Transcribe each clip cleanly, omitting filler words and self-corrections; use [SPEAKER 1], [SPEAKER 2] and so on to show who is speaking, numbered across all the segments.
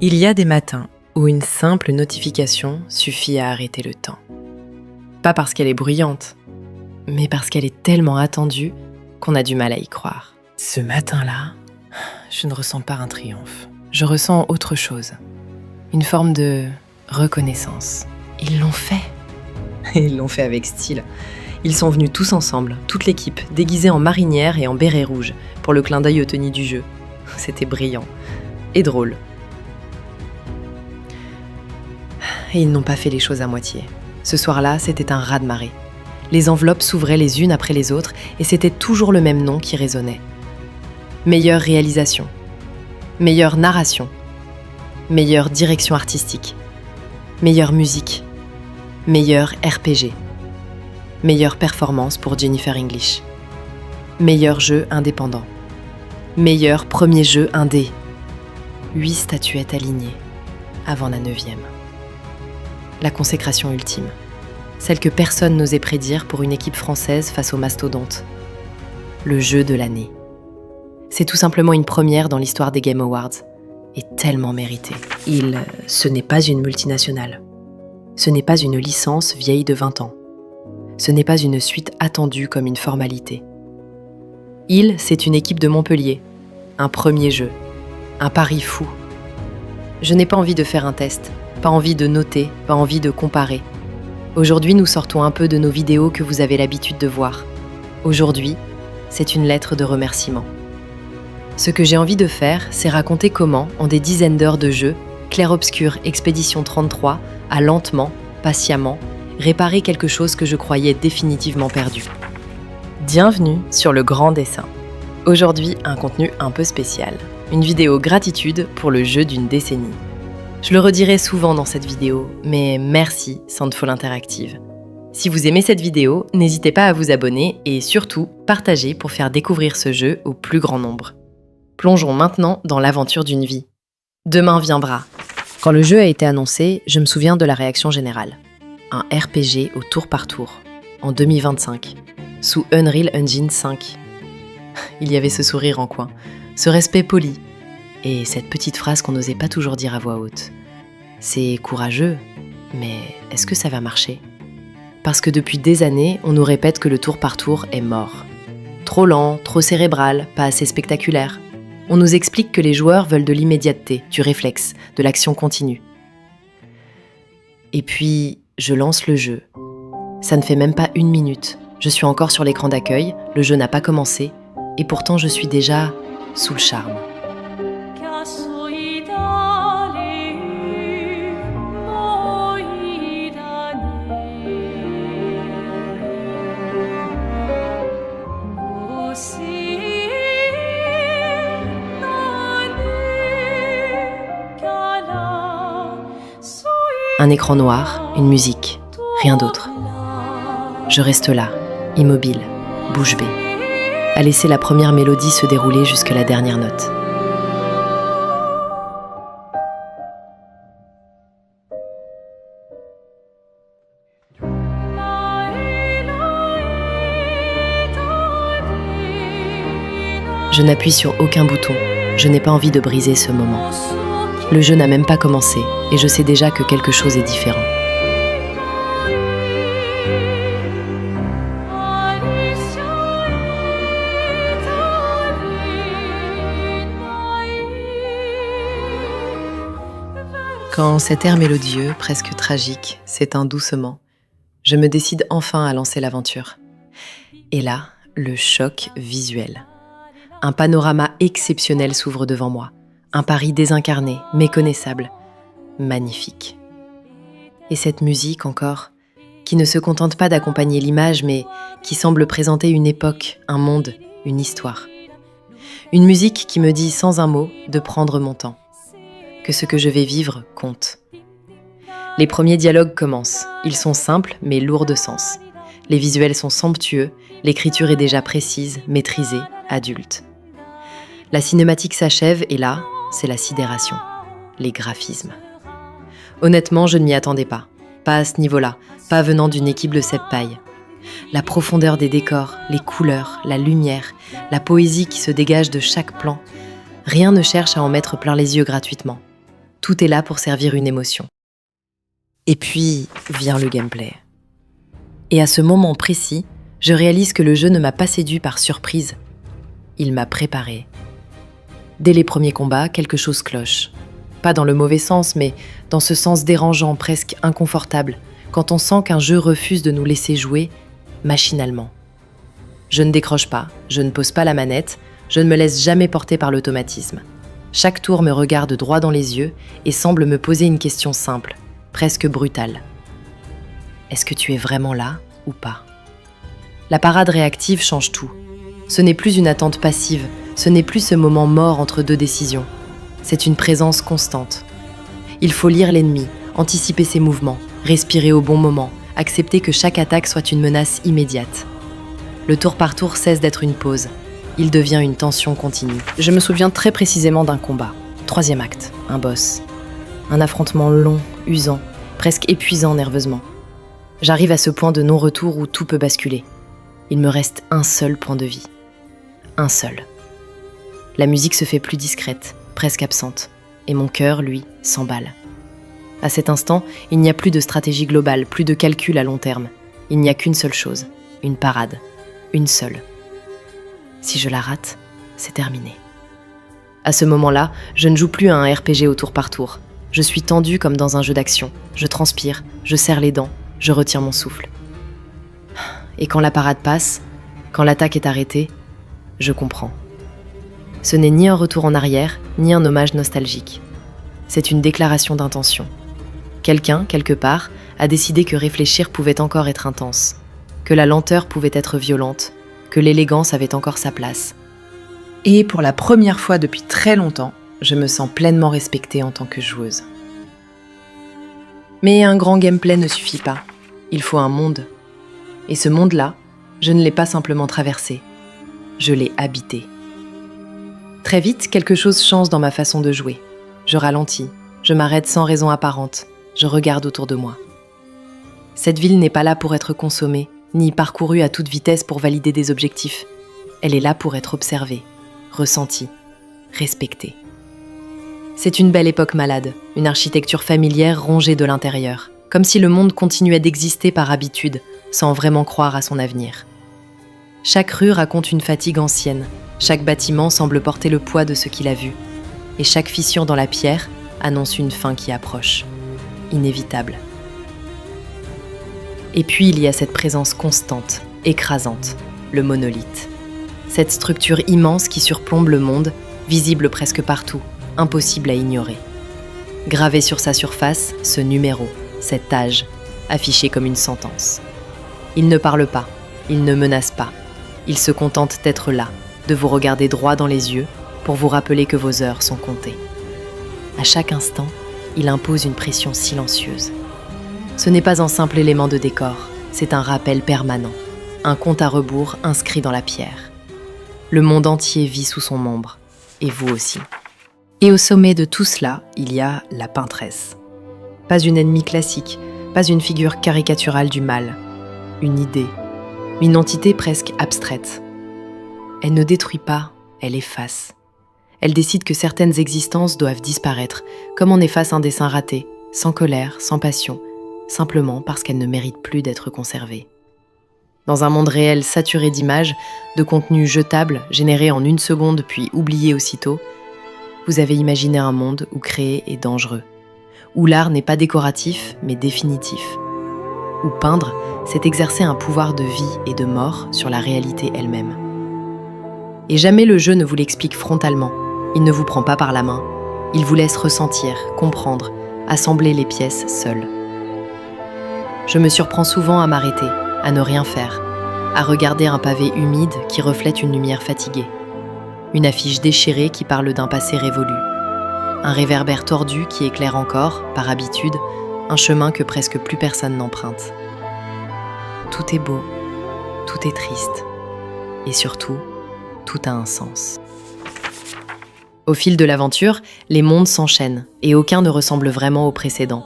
[SPEAKER 1] Il y a des matins où une simple notification suffit à arrêter le temps. Pas parce qu'elle est bruyante, mais parce qu'elle est tellement attendue qu'on a du mal à y croire. Ce matin-là, je ne ressens pas un triomphe. Je ressens autre chose. Une forme de reconnaissance. Ils l'ont fait. Et ils l'ont fait avec style. Ils sont venus tous ensemble, toute l'équipe, déguisée en marinière et en béret rouge, pour le clin d'œil aux tenues du jeu. C'était brillant. Et drôle. Et ils n'ont pas fait les choses à moitié. Ce soir-là, c'était un raz-de-marée. Les enveloppes s'ouvraient les unes après les autres et c'était toujours le même nom qui résonnait. Meilleure réalisation, meilleure narration, meilleure direction artistique, meilleure musique, meilleur RPG, meilleure performance pour Jennifer English, meilleur jeu indépendant, meilleur premier jeu indé. 8 statuettes alignées avant la 9e. La consécration ultime. Celle que personne n'osait prédire pour une équipe française face aux mastodontes. Le jeu de l'année. C'est tout simplement une première dans l'histoire des Game Awards. Et tellement mérité. Ce n'est pas une multinationale. Ce n'est pas une licence vieille de 20 ans. Ce n'est pas une suite attendue comme une formalité. C'est une équipe de Montpellier. Un premier jeu. Un pari fou. Je n'ai pas envie de faire un test. Pas envie de noter, pas envie de comparer. Aujourd'hui, nous sortons un peu de nos vidéos que vous avez l'habitude de voir. Aujourd'hui, c'est une lettre de remerciement. Ce que j'ai envie de faire, c'est raconter comment, en des dizaines d'heures de jeu, Clair-Obscur Expédition 33 a lentement, patiemment, réparé quelque chose que je croyais définitivement perdu. Bienvenue sur le Grand Dessin. Aujourd'hui, un contenu un peu spécial. Une vidéo gratitude pour le jeu d'une décennie. Je le redirai souvent dans cette vidéo, mais merci Sandfall Interactive. Si vous aimez cette vidéo, n'hésitez pas à vous abonner et surtout, partager pour faire découvrir ce jeu au plus grand nombre. Plongeons maintenant dans l'aventure d'une vie. Demain viendra. Quand le jeu a été annoncé, je me souviens de la réaction générale. Un RPG au tour par tour, en 2025, sous Unreal Engine 5. Il y avait ce sourire en coin, ce respect poli, et cette petite phrase qu'on n'osait pas toujours dire à voix haute. C'est courageux, mais est-ce que ça va marcher ? Parce que depuis des années, on nous répète que le tour par tour est mort. Trop lent, trop cérébral, pas assez spectaculaire. On nous explique que les joueurs veulent de l'immédiateté, du réflexe, de l'action continue. Et puis, je lance le jeu. Ça ne fait même pas 1 minute. Je suis encore sur l'écran d'accueil, le jeu n'a pas commencé, et pourtant je suis déjà sous le charme. Un écran noir, une musique, rien d'autre. Je reste là, immobile, bouche bée, à laisser la première mélodie se dérouler jusqu'à la dernière note. Je n'appuie sur aucun bouton, je n'ai pas envie de briser ce moment. Le jeu n'a même pas commencé et je sais déjà que quelque chose est différent. Quand cet air mélodieux, presque tragique, s'éteint doucement, je me décide enfin à lancer l'aventure. Et là, le choc visuel. Un panorama exceptionnel s'ouvre devant moi. Un Paris désincarné, méconnaissable, magnifique. Et cette musique encore, qui ne se contente pas d'accompagner l'image, mais qui semble présenter une époque, un monde, une histoire. Une musique qui me dit sans un mot de prendre mon temps, que ce que je vais vivre compte. Les premiers dialogues commencent, ils sont simples mais lourds de sens. Les visuels sont somptueux, l'écriture est déjà précise, maîtrisée, adulte. La cinématique s'achève et là, c'est la sidération, les graphismes. Honnêtement, je ne m'y attendais pas. Pas à ce niveau-là, pas venant d'une équipe de cette paille. La profondeur des décors, les couleurs, la lumière, la poésie qui se dégage de chaque plan. Rien ne cherche à en mettre plein les yeux gratuitement. Tout est là pour servir une émotion. Et puis vient le gameplay. Et à ce moment précis, je réalise que le jeu ne m'a pas séduit par surprise. Il m'a préparé. Dès les premiers combats, quelque chose cloche. Pas dans le mauvais sens, mais dans ce sens dérangeant, presque inconfortable, quand on sent qu'un jeu refuse de nous laisser jouer machinalement. Je ne décroche pas, je ne pose pas la manette, je ne me laisse jamais porter par l'automatisme. Chaque tour me regarde droit dans les yeux et semble me poser une question simple, presque brutale. Est-ce que tu es vraiment là ou pas ? La parade réactive change tout. Ce n'est plus une attente passive, ce n'est plus ce moment mort entre deux décisions. C'est une présence constante. Il faut lire l'ennemi, anticiper ses mouvements, respirer au bon moment, accepter que chaque attaque soit une menace immédiate. Le tour par tour cesse d'être une pause. Il devient une tension continue. Je me souviens très précisément d'un combat. 3e acte, un boss. Un affrontement long, usant, presque épuisant nerveusement. J'arrive à ce point de non-retour où tout peut basculer. Il me reste un seul point de vie. Un seul. La musique se fait plus discrète, presque absente, et mon cœur, lui, s'emballe. À cet instant, il n'y a plus de stratégie globale, plus de calcul à long terme. Il n'y a qu'une seule chose, une parade, une seule. Si je la rate, c'est terminé. À ce moment-là, je ne joue plus à un RPG au tour par tour. Je suis tendue comme dans un jeu d'action. Je transpire, je serre les dents, je retire mon souffle. Et quand la parade passe, quand l'attaque est arrêtée, je comprends. Ce n'est ni un retour en arrière, ni un hommage nostalgique. C'est une déclaration d'intention. Quelqu'un, quelque part, a décidé que réfléchir pouvait encore être intense, que la lenteur pouvait être violente, que l'élégance avait encore sa place. Et pour la première fois depuis très longtemps, je me sens pleinement respectée en tant que joueuse. Mais un grand gameplay ne suffit pas. Il faut un monde. Et ce monde-là, je ne l'ai pas simplement traversé. Je l'ai habité. Très vite, quelque chose change dans ma façon de jouer. Je ralentis, je m'arrête sans raison apparente, je regarde autour de moi. Cette ville n'est pas là pour être consommée, ni parcourue à toute vitesse pour valider des objectifs. Elle est là pour être observée, ressentie, respectée. C'est une belle époque malade, une architecture familière rongée de l'intérieur, comme si le monde continuait d'exister par habitude, sans vraiment croire à son avenir. Chaque rue raconte une fatigue ancienne, chaque bâtiment semble porter le poids de ce qu'il a vu, et chaque fissure dans la pierre annonce une fin qui approche, inévitable. Et puis il y a cette présence constante, écrasante, le monolithe. Cette structure immense qui surplombe le monde, visible presque partout, impossible à ignorer. Gravé sur sa surface, ce numéro, cet âge, affiché comme une sentence. Il ne parle pas, il ne menace pas. Il se contente d'être là, de vous regarder droit dans les yeux pour vous rappeler que vos heures sont comptées. À chaque instant, il impose une pression silencieuse. Ce n'est pas un simple élément de décor, c'est un rappel permanent, un compte à rebours inscrit dans la pierre. Le monde entier vit sous son ombre, et vous aussi. Et au sommet de tout cela, il y a la peintresse. Pas une ennemie classique, pas une figure caricaturale du mal, une idée, une entité presque abstraite. Elle ne détruit pas, elle efface. Elle décide que certaines existences doivent disparaître, comme on efface un dessin raté, sans colère, sans passion, simplement parce qu'elles ne méritent plus d'être conservées. Dans un monde réel saturé d'images, de contenus jetables, générés en 1 seconde puis oubliés aussitôt, vous avez imaginé un monde où créer est dangereux, où l'art n'est pas décoratif, mais définitif, où peindre, c'est exercer un pouvoir de vie et de mort sur la réalité elle-même. Et jamais le jeu ne vous l'explique frontalement, il ne vous prend pas par la main, il vous laisse ressentir, comprendre, assembler les pièces seul. Je me surprends souvent à m'arrêter, à ne rien faire, à regarder un pavé humide qui reflète une lumière fatiguée, une affiche déchirée qui parle d'un passé révolu, un réverbère tordu qui éclaire encore, par habitude, un chemin que presque plus personne n'emprunte. Tout est beau, tout est triste, et surtout, tout a un sens. Au fil de l'aventure, les mondes s'enchaînent, et aucun ne ressemble vraiment au précédent.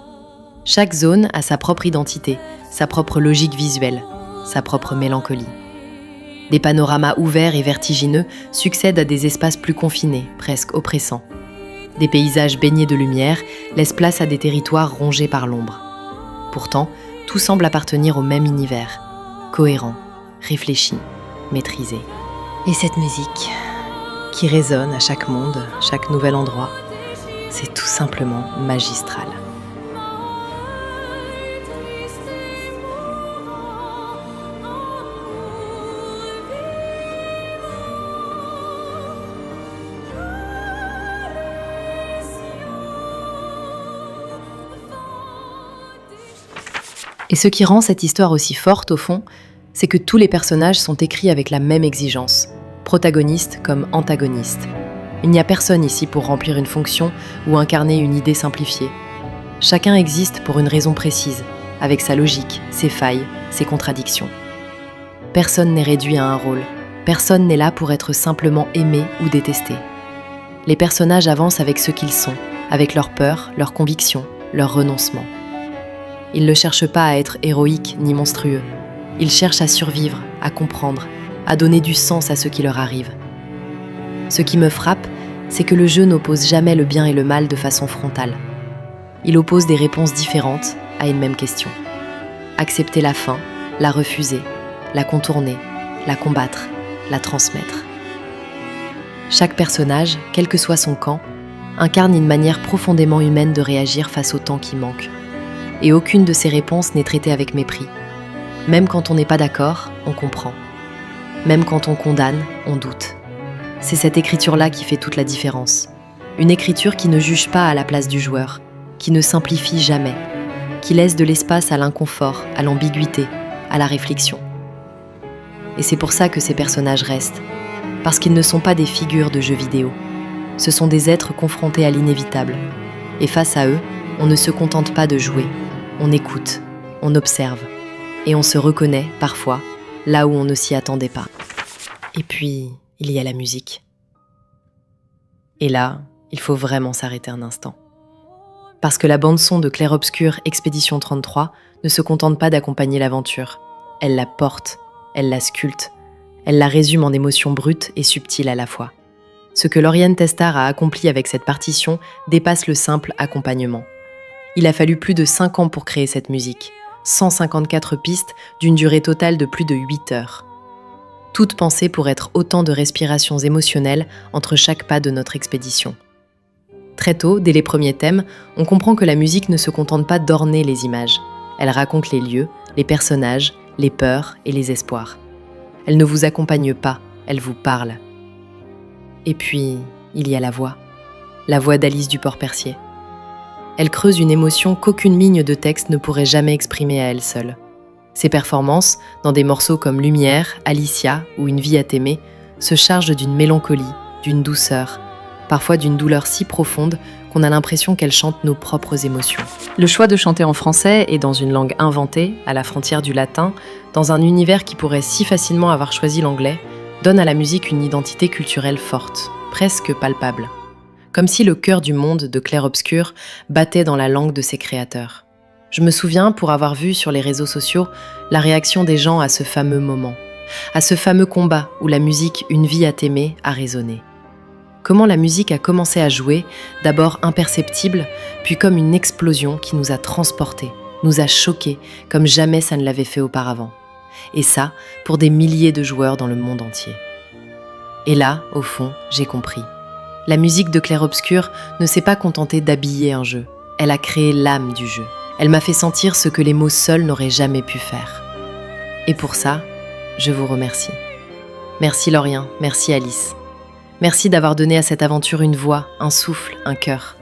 [SPEAKER 1] Chaque zone a sa propre identité, sa propre logique visuelle, sa propre mélancolie. Des panoramas ouverts et vertigineux succèdent à des espaces plus confinés, presque oppressants. Des paysages baignés de lumière laissent place à des territoires rongés par l'ombre. Pourtant, tout semble appartenir au même univers, cohérent, réfléchi, maîtrisé. Et cette musique, qui résonne à chaque monde, chaque nouvel endroit, c'est tout simplement magistral. Et ce qui rend cette histoire aussi forte, au fond, c'est que tous les personnages sont écrits avec la même exigence, protagonistes comme antagonistes. Il n'y a personne ici pour remplir une fonction ou incarner une idée simplifiée. Chacun existe pour une raison précise, avec sa logique, ses failles, ses contradictions. Personne n'est réduit à un rôle, personne n'est là pour être simplement aimé ou détesté. Les personnages avancent avec ce qu'ils sont, avec leurs peurs, leurs convictions, leurs renoncements. Ils ne cherchent pas à être héroïques ni monstrueux. Ils cherchent à survivre, à comprendre, à donner du sens à ce qui leur arrive. Ce qui me frappe, c'est que le jeu n'oppose jamais le bien et le mal de façon frontale. Il oppose des réponses différentes à une même question. Accepter la fin, la refuser, la contourner, la combattre, la transmettre. Chaque personnage, quel que soit son camp, incarne une manière profondément humaine de réagir face au temps qui manque. Et aucune de ces réponses n'est traitée avec mépris. Même quand on n'est pas d'accord, on comprend. Même quand on condamne, on doute. C'est cette écriture-là qui fait toute la différence. Une écriture qui ne juge pas à la place du joueur, qui ne simplifie jamais, qui laisse de l'espace à l'inconfort, à l'ambiguïté, à la réflexion. Et c'est pour ça que ces personnages restent, parce qu'ils ne sont pas des figures de jeux vidéo. Ce sont des êtres confrontés à l'inévitable. Et face à eux, on ne se contente pas de jouer. On écoute, on observe, et on se reconnaît, parfois, là où on ne s'y attendait pas. Et puis, il y a la musique. Et là, il faut vraiment s'arrêter un instant. Parce que la bande-son de Clair Obscur Expédition 33 ne se contente pas d'accompagner l'aventure. Elle la porte, elle la sculpte, elle la résume en émotions brutes et subtiles à la fois. Ce que Lauriane Testart a accompli avec cette partition dépasse le simple accompagnement. Il a fallu plus de 5 ans pour créer cette musique, 154 pistes d'une durée totale de plus de 8 heures. Toutes pensées pour être autant de respirations émotionnelles entre chaque pas de notre expédition. Très tôt, dès les premiers thèmes, on comprend que la musique ne se contente pas d'orner les images. Elle raconte les lieux, les personnages, les peurs et les espoirs. Elle ne vous accompagne pas, elle vous parle. Et puis, il y a la voix d'Alice Duport-Percier. Elle creuse une émotion qu'aucune ligne de texte ne pourrait jamais exprimer à elle seule. Ses performances, dans des morceaux comme Lumière, Alicia ou Une vie à t'aimer, se chargent d'une mélancolie, d'une douceur, parfois d'une douleur si profonde qu'on a l'impression qu'elle chante nos propres émotions. Le choix de chanter en français et dans une langue inventée, à la frontière du latin, dans un univers qui pourrait si facilement avoir choisi l'anglais, donne à la musique une identité culturelle forte, presque palpable. Comme si le cœur du monde de Clair Obscur battait dans la langue de ses créateurs. Je me souviens, pour avoir vu sur les réseaux sociaux, la réaction des gens à ce fameux moment, à ce fameux combat où la musique Une vie à t'aimer a résonné. Comment la musique a commencé à jouer, d'abord imperceptible, puis comme une explosion qui nous a transportés, nous a choqués, comme jamais ça ne l'avait fait auparavant. Et ça, pour des milliers de joueurs dans le monde entier. Et là, au fond, j'ai compris. La musique de Clair Obscur ne s'est pas contentée d'habiller un jeu. Elle a créé l'âme du jeu. Elle m'a fait sentir ce que les mots seuls n'auraient jamais pu faire. Et pour ça, je vous remercie. Merci Lauriane, merci Alice. Merci d'avoir donné à cette aventure une voix, un souffle, un cœur.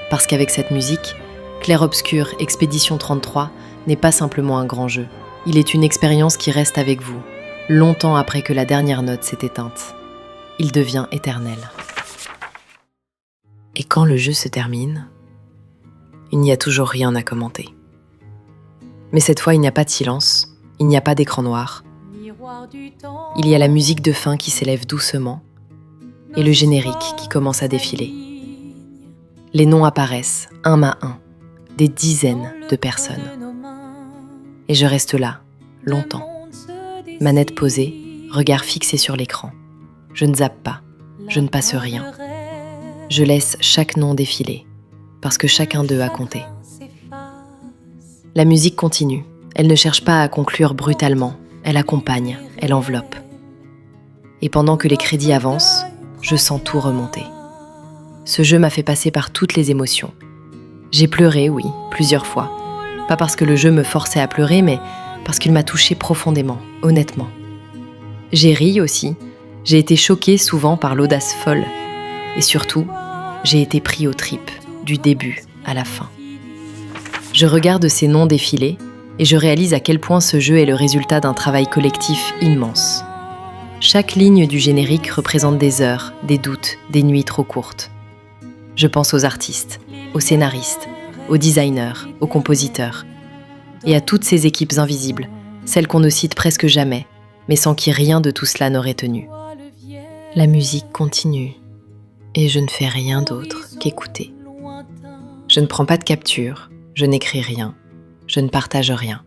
[SPEAKER 1] Parce qu'avec cette musique, Clair Obscur Expédition 33 n'est pas simplement un grand jeu. Il est une expérience qui reste avec vous, longtemps après que la dernière note s'est éteinte. Il devient éternel. Et quand le jeu se termine, il n'y a toujours rien à commenter. Mais cette fois, il n'y a pas de silence, il n'y a pas d'écran noir. Il y a la musique de fin qui s'élève doucement et le générique qui commence à défiler. Les noms apparaissent, un à un, des dizaines de personnes. Et je reste là, longtemps. Manette posée, regard fixé sur l'écran. Je ne zappe pas, je ne passe rien. Je laisse chaque nom défiler, parce que chacun d'eux a compté. La musique continue. Elle ne cherche pas à conclure brutalement. Elle accompagne, elle enveloppe. Et pendant que les crédits avancent, je sens tout remonter. Ce jeu m'a fait passer par toutes les émotions. J'ai pleuré, oui, plusieurs fois. Pas parce que le jeu me forçait à pleurer, mais parce qu'il m'a touchée profondément, honnêtement. J'ai ri aussi. J'ai été choquée souvent par l'audace folle. Et surtout, j'ai été pris aux tripes, du début à la fin. Je regarde ces noms défiler et je réalise à quel point ce jeu est le résultat d'un travail collectif immense. Chaque ligne du générique représente des heures, des doutes, des nuits trop courtes. Je pense aux artistes, aux scénaristes, aux designers, aux compositeurs, et à toutes ces équipes invisibles, celles qu'on ne cite presque jamais, mais sans qui rien de tout cela n'aurait tenu. La musique continue, et je ne fais rien d'autre qu'écouter. Je ne prends pas de capture, je n'écris rien, je ne partage rien.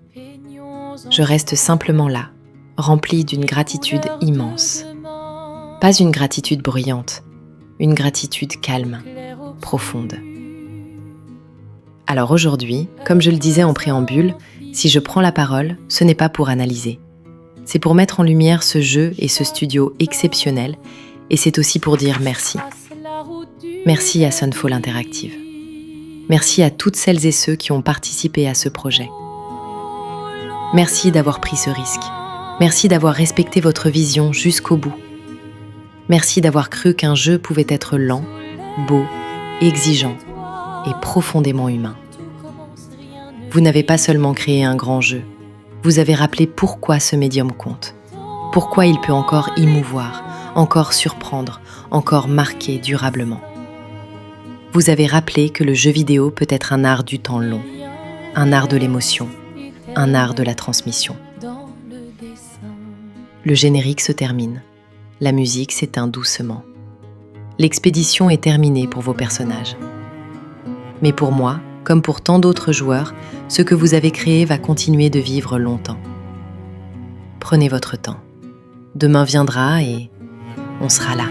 [SPEAKER 1] Je reste simplement là, remplie d'une gratitude immense. Pas une gratitude bruyante, une gratitude calme, profonde. Alors aujourd'hui, comme je le disais en préambule, si je prends la parole, ce n'est pas pour analyser. C'est pour mettre en lumière ce jeu et ce studio exceptionnel, et c'est aussi pour dire merci. Merci à Sunfall Interactive. Merci à toutes celles et ceux qui ont participé à ce projet. Merci d'avoir pris ce risque. Merci d'avoir respecté votre vision jusqu'au bout. Merci d'avoir cru qu'un jeu pouvait être lent, beau, exigeant et profondément humain. Vous n'avez pas seulement créé un grand jeu, vous avez rappelé pourquoi ce médium compte, pourquoi il peut encore émouvoir, encore surprendre, encore marquer durablement. Vous avez rappelé que le jeu vidéo peut être un art du temps long, un art de l'émotion, un art de la transmission. Le générique se termine, la musique s'éteint doucement. L'expédition est terminée pour vos personnages. Mais pour moi, comme pour tant d'autres joueurs, ce que vous avez créé va continuer de vivre longtemps. Prenez votre temps. Demain viendra et on sera là.